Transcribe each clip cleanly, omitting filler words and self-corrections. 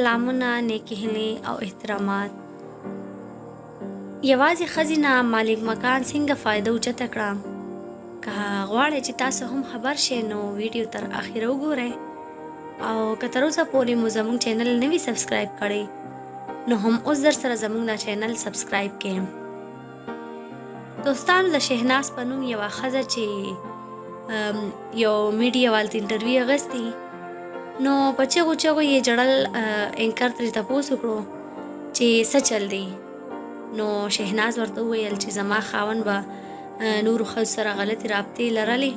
سلامونه، نیکې هیلې او احترامات. یوازې ښځې نه مالک مکان څنګه فایده اوچته کړه؟ که غواړئ چې تاسو هم خبر شئ نو ویډیو تر اخره وګورئ، او که تر اوسه پورې مو زموږ چینل نه وي سبسکرایب کړی نو هم اوس در سره زموږ دا چینل سبسکرایب کړئ. دوستانو، د شهناز په نوم یوه ښځه چې یو میډیا والته انټرویو اخیستی، نو په چغو چغو یې جړل. انکر ترې تپوس وکړو چې څه چل دی، نو شهناز ورته وویل چې زما خاوند به نورو ښځو سره غلطې رابطې لرلې،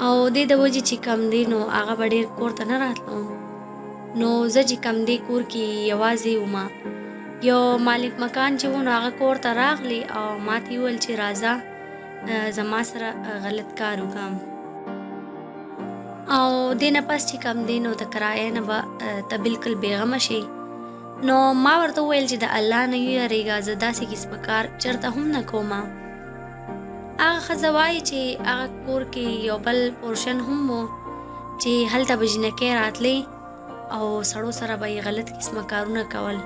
او دې د وجې چې کم دی نو هغه به ډېر کور ته نه راتلو. نو زه چې کم دی کور کې یوازې ومه، یو مالک مکان چې و نو هغه کور ته راغلی او ما ته یې وویل چې راځه زما سره غلط کار وکړم، او دې نه پس چې کم دی نو د کرایې نه به ته بلکل بېغمه شي. نو ما ورته وویل چې د الله نه ویرېږه، زه داسې قسمه کار چېرته هم نه کومه. هغه ښځه وایي چې هغه کور کې یو بل پورشن هم و چې هلته به جینکۍ راتلې او سړو سره به یې غلط قسمه کارونه کول.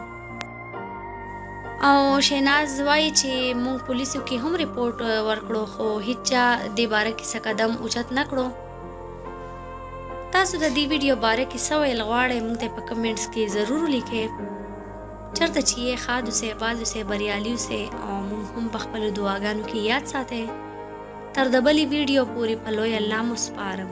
او شهناز وایي چې موږ پولیسو کې هم ریپورټ ورکړو، خو هیڅ چا دې باره کې څه قدم اوچت نه کړو. تاسو د دې ویډیو باره کې څه ویل غواړئ موږ ته په کمنټس کې ضرور ولیکئ. چېرته چې یې ښاد اوسئ، آباد اوسئ، بریالي اوسئ، او موږ هم په خپلو دعاګانو کې یاد ساتئ. تر د بلې ویډیو پورې په لوی الله مو سپارم.